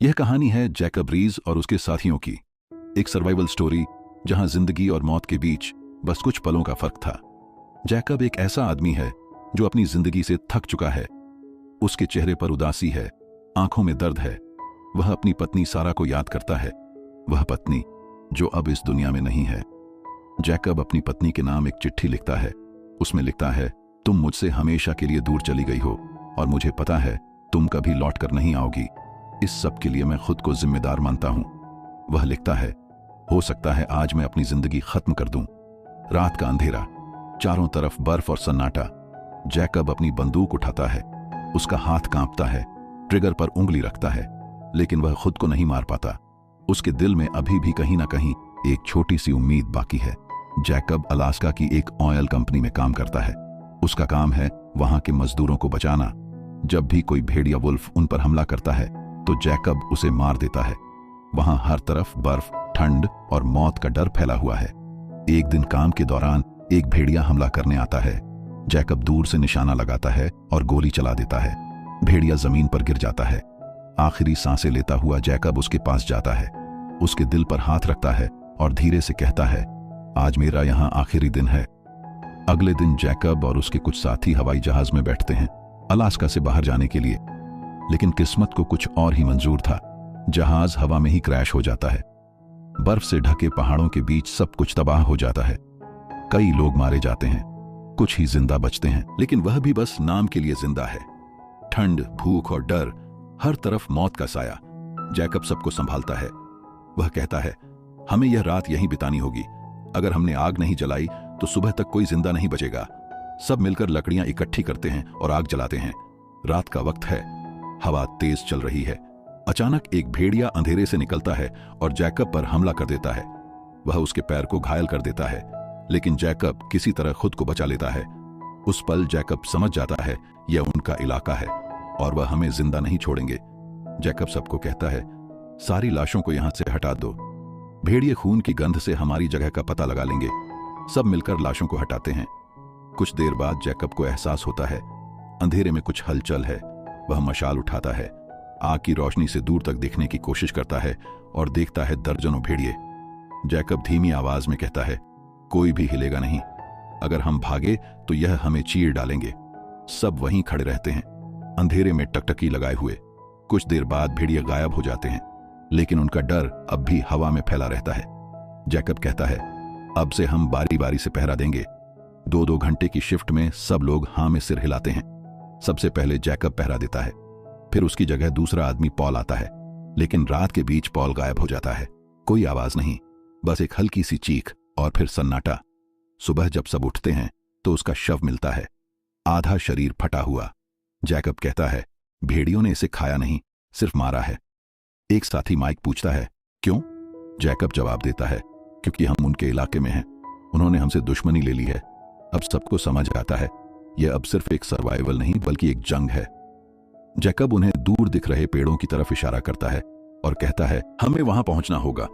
यह कहानी है जैकब रीज और उसके साथियों की, एक सर्वाइवल स्टोरी जहां जिंदगी और मौत के बीच बस कुछ पलों का फर्क था। जैकब एक ऐसा आदमी है जो अपनी जिंदगी से थक चुका है। उसके चेहरे पर उदासी है, आंखों में दर्द है। वह अपनी पत्नी सारा को याद करता है, वह पत्नी जो अब इस दुनिया में नहीं है। जैकब अपनी पत्नी के नाम एक चिट्ठी लिखता है। उसमें लिखता है, तुम मुझसे हमेशा के लिए दूर चली गई हो और मुझे पता है तुम कभी लौट कर नहीं आओगी। इस सब के लिए मैं खुद को जिम्मेदार मानता हूं। वह लिखता है, हो सकता है आज मैं अपनी जिंदगी खत्म कर दूं। रात का अंधेरा, चारों तरफ बर्फ और सन्नाटा। जैकब अपनी बंदूक उठाता है। उसका हाथ कांपता है, ट्रिगर पर उंगली रखता है, लेकिन वह खुद को नहीं मार पाता। उसके दिल में अभी भी कहीं ना कहीं एक छोटी सी उम्मीद बाकी है। जैकब अलास्का की एक ऑयल कंपनी में काम करता है। उसका काम है वहां के मजदूरों को बचाना। जब भी कोई भेड़िया वुल्फ उन पर हमला करता है तो जैकब उसे मार देता है। वहां हर तरफ बर्फ, ठंड और मौत का डर फैला हुआ है। एक दिन काम के दौरान एक भेड़िया हमला करने आता है। जैकब दूर से निशाना लगाता है और गोली चला देता है। भेड़िया जमीन पर गिर जाता है। आखिरी सांसें लेता हुआ जैकब उसके पास जाता है, उसके दिल पर हाथ रखता है और धीरे से कहता है, आज मेरा यहां आखिरी दिन है। अगले दिन जैकब और उसके कुछ साथी हवाई जहाज में बैठते हैं अलास्का से बाहर जाने के लिए, लेकिन किस्मत को कुछ और ही मंजूर था। जहाज हवा में ही क्रैश हो जाता है। बर्फ से ढके पहाड़ों के बीच सब कुछ तबाह हो जाता है। कई लोग मारे जाते हैं, कुछ ही जिंदा बचते हैं, लेकिन वह भी बस नाम के लिए जिंदा है। ठंड, भूख और डर, हर तरफ मौत का साया। जैकब सबको संभालता है। वह कहता है, हमें यह रात यहीं बितानी होगी। अगर हमने आग नहीं जलाई तो सुबह तक कोई जिंदा नहीं बचेगा। सब मिलकर लकड़ियां इकट्ठी करते हैं और आग जलाते हैं। रात का वक्त है, हवा तेज चल रही है। अचानक एक भेड़िया अंधेरे से निकलता है और जैकब पर हमला कर देता है। वह उसके पैर को घायल कर देता है, लेकिन जैकब किसी तरह खुद को बचा लेता है। उस पल जैकब समझ जाता है यह उनका इलाका है और वह हमें जिंदा नहीं छोड़ेंगे। जैकब सबको कहता है, सारी लाशों को यहां से हटा दो। भेड़िए खून की गंध से हमारी जगह का पता लगा लेंगे। सब मिलकर लाशों को हटाते हैं। कुछ देर बाद जैकब को एहसास होता है अंधेरे में कुछ हलचल है। वह मशाल उठाता है, आग की रोशनी से दूर तक देखने की कोशिश करता है और देखता है दर्जनों भेड़िए। जैकब धीमी आवाज में कहता है, कोई भी हिलेगा नहीं। अगर हम भागे तो यह हमें चीर डालेंगे। सब वहीं खड़े रहते हैं, अंधेरे में टकटकी लगाए हुए। कुछ देर बाद भेड़िए गायब हो जाते हैं, लेकिन उनका डर अब भी हवा में फैला रहता है। जैकब कहता है, अब से हम बारी बारी से पहरा देंगे। 2-2 घंटे की शिफ्ट में सब लोग हाँ में सिर हिलाते हैं। सबसे पहले जैकब पहरा देता है, फिर उसकी जगह दूसरा आदमी पॉल आता है, लेकिन रात के बीच पॉल गायब हो जाता है। कोई आवाज नहीं, बस एक हल्की सी चीख और फिर सन्नाटा। सुबह जब सब उठते हैं तो उसका शव मिलता है, आधा शरीर फटा हुआ। जैकब कहता है, भेड़ियों ने इसे खाया नहीं, सिर्फ मारा है। एक साथी माइक पूछता है, क्यों? जैकब जवाब देता है, क्योंकि हम उनके इलाके में हैं। उन्होंने हमसे दुश्मनी ले ली है। अब सबको समझ आता है यह अब सिर्फ एक सर्वाइवल नहीं बल्कि एक जंग है। जैकब उन्हें दूर दिख रहे पेड़ों की तरफ इशारा करता है और कहता है, हमें वहां पहुंचना होगा।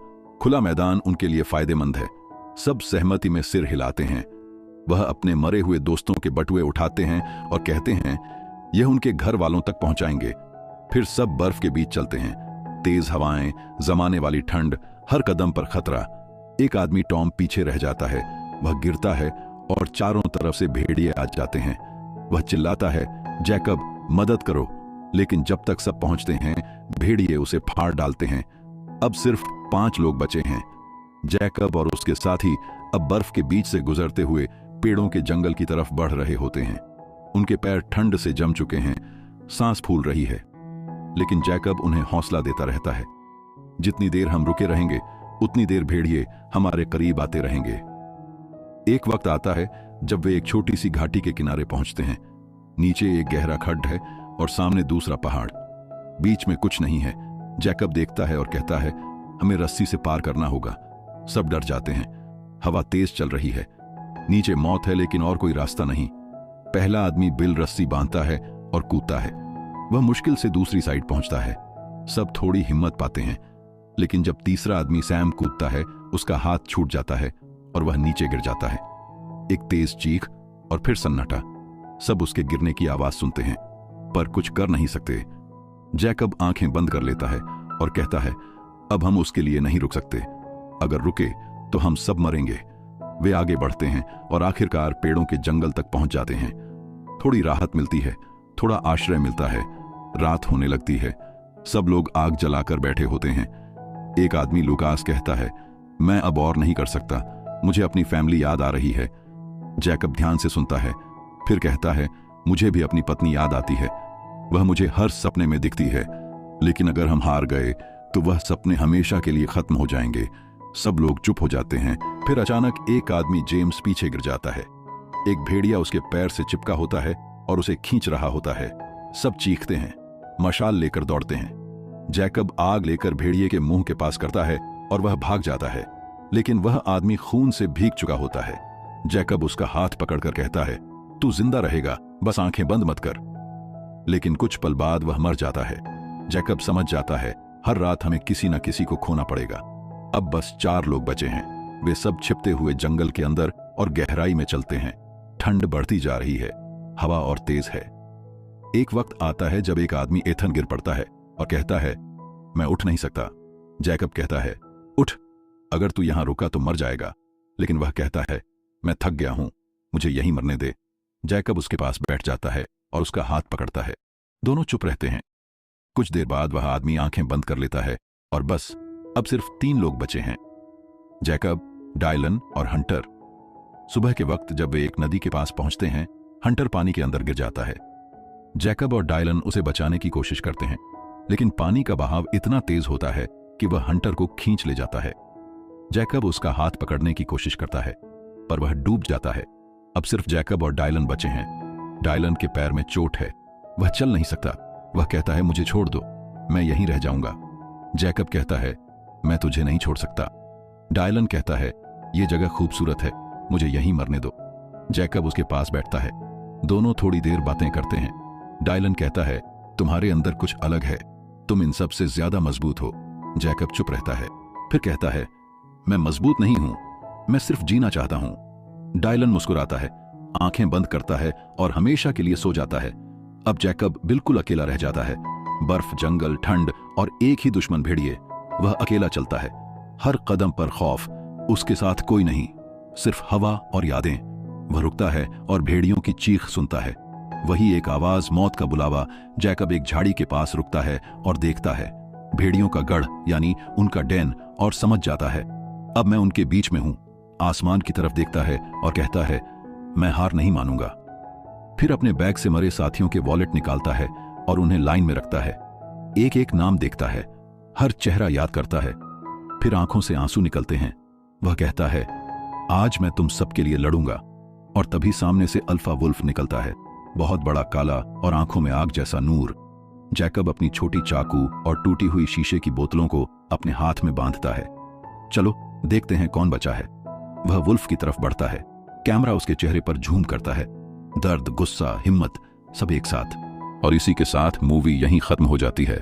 खुला मैदान उनके लिए फायदेमंद है। सब सहमति में सिर हिलाते हैं। वह अपने मरे हुए दोस्तों के बटुए उठाते हैं और कहते हैं यह उनके घर वालों तक पहुंचाएंगे। फिर सब बर्फ के बीच चलते हैं। तेज हवाएं, जमाने वाली ठंड, हर कदम पर खतरा। एक आदमी टॉम पीछे रह जाता है। वह गिरता है और चारों तरफ से भेड़िए आ जाते हैं। वह चिल्लाता है, जैकब मदद करो, लेकिन जब तक सब पहुंचते हैं भेड़िए उसे फाड़ डालते हैं। अब सिर्फ 5 लोग बचे हैं। जैकब और उसके साथी अब बर्फ के बीच से गुजरते हुए पेड़ों के जंगल की तरफ बढ़ रहे होते हैं। उनके पैर ठंड से जम चुके हैं, सांस फूल रही है, लेकिन जैकब उन्हें हौसला देता रहता है। जितनी देर हम रुके रहेंगे उतनी देर भेड़िए हमारे करीब आते रहेंगे। एक वक्त आता है जब वे एक छोटी सी घाटी के किनारे पहुंचते हैं। नीचे एक गहरा खड्ड है और सामने दूसरा पहाड़। बीच में कुछ नहीं है। जैकब देखता है और कहता है, हमें रस्सी से पार करना होगा। सब डर जाते हैं। हवा तेज चल रही है, नीचे मौत है लेकिन और कोई रास्ता नहीं। पहला आदमी बिल रस्सी बांधता है और कूदता है। वह मुश्किल से दूसरी साइड पहुंचता है। सब थोड़ी हिम्मत पाते हैं, लेकिन जब तीसरा आदमी सैम कूदता है उसका हाथ छूट जाता है और वह नीचे गिर जाता है। एक तेज चीख और फिर सन्नाटा। सब उसके गिरने की आवाज सुनते हैं पर कुछ कर नहीं सकते। जैकब आंखें बंद कर लेता है और कहता है अब हम उसके लिए नहीं रुक सकते, अगर रुके तो हम सब मरेंगे। वे आगे बढ़ते हैं और आखिरकार पेड़ों के जंगल तक पहुंच जाते हैं। थोड़ी राहत मिलती है, थोड़ा आश्रय मिलता है। रात होने लगती है, सब लोग आग जलाकर बैठे होते हैं। एक आदमी लूकास कहता है मैं अब और नहीं कर सकता, मुझे अपनी फैमिली याद आ रही है। जैकब ध्यान से सुनता है, फिर कहता है मुझे भी अपनी पत्नी याद आती है, वह मुझे हर सपने में दिखती है, लेकिन अगर हम हार गए तो वह सपने हमेशा के लिए खत्म हो जाएंगे। सब लोग चुप हो जाते हैं। फिर अचानक एक आदमी जेम्स पीछे गिर जाता है। एक भेड़िया उसके पैर से चिपका होता है और उसे खींच रहा होता है। सब चीखते हैं, मशाल लेकर दौड़ते हैं। जैकब आग लेकर भेड़िए के मुंह के पास करता है और वह भाग जाता है, लेकिन वह आदमी खून से भीग चुका होता है। जैकब उसका हाथ पकड़कर कहता है तू जिंदा रहेगा, बस आंखें बंद मत कर। लेकिन कुछ पल बाद वह मर जाता है। जैकब समझ जाता है हर रात हमें किसी न किसी को खोना पड़ेगा। अब बस 4 लोग बचे हैं। वे सब छिपते हुए जंगल के अंदर और गहराई में चलते हैं। ठंड बढ़ती जा रही है, हवा और तेज है। एक वक्त आता है जब एक आदमी एथन गिर पड़ता है और कहता है मैं उठ नहीं सकता। जैकब कहता है उठ, अगर तू यहां रुका तो मर जाएगा। लेकिन वह कहता है मैं थक गया हूं, मुझे यहीं मरने दे। जैकब उसके पास बैठ जाता है और उसका हाथ पकड़ता है। दोनों चुप रहते हैं। कुछ देर बाद वह आदमी आंखें बंद कर लेता है और बस अब सिर्फ 3 लोग बचे हैं, जैकब, डायलन और हंटर। सुबह के वक्त जब वे एक नदी के पास पहुंचते हैं, हंटर पानी के अंदर गिर जाता है। जैकब और डायलन उसे बचाने की कोशिश करते हैं, लेकिन पानी का बहाव इतना तेज होता है कि वह हंटर को खींच ले जाता है। जैकब उसका हाथ पकड़ने की कोशिश करता है, पर वह डूब जाता है। अब सिर्फ जैकब और डायलन बचे हैं। डायलन के पैर में चोट है, वह चल नहीं सकता। वह कहता है मुझे छोड़ दो, मैं यहीं रह जाऊंगा। जैकब कहता है मैं तुझे नहीं छोड़ सकता। डायलन कहता है यह जगह खूबसूरत है, मुझे यहीं मरने दो। जैकब उसके पास बैठता है। दोनों थोड़ी देर बातें करते हैं। डायलन कहता है तुम्हारे अंदर कुछ अलग है, तुम इन सब से ज्यादा मजबूत हो। जैकब चुप रहता है, फिर कहता है मैं मजबूत नहीं हूं, मैं सिर्फ जीना चाहता हूं। डायलन मुस्कुराता है, आंखें बंद करता है और हमेशा के लिए सो जाता है। अब जैकब बिल्कुल अकेला रह जाता है। बर्फ, जंगल, ठंड और एक ही दुश्मन भेड़िए। वह अकेला चलता है, हर कदम पर खौफ। उसके साथ कोई नहीं, सिर्फ हवा और यादें। वह रुकता है और भेड़ियों की चीख सुनता है। वही एक आवाज, मौत का बुलावा। जैकब एक झाड़ी के पास रुकता है और देखता है भेड़ियों का गढ़, यानी उनका डेन, और समझ जाता है अब मैं उनके बीच में हूं। आसमान की तरफ देखता है और कहता है मैं हार नहीं मानूंगा। फिर अपने बैग से मरे साथियों के वॉलेट निकालता है और उन्हें लाइन में रखता है। एक एक नाम देखता है, हर चेहरा याद करता है। फिर आंखों से आंसू निकलते हैं। वह कहता है आज मैं तुम सबके लिए लड़ूंगा। और तभी सामने से अल्फा वुल्फ निकलता है, बहुत बड़ा, काला और आंखों में आग जैसा नूर। जैकब अपनी छोटी चाकू और टूटी हुई शीशे की बोतलों को अपने हाथ में बांधता है। चलो देखते हैं कौन बचा है। वह वुल्फ की तरफ बढ़ता है। कैमरा उसके चेहरे पर झूम करता है। दर्द, गुस्सा, हिम्मत, सब एक साथ। और इसी के साथ मूवी यहीं खत्म हो जाती है।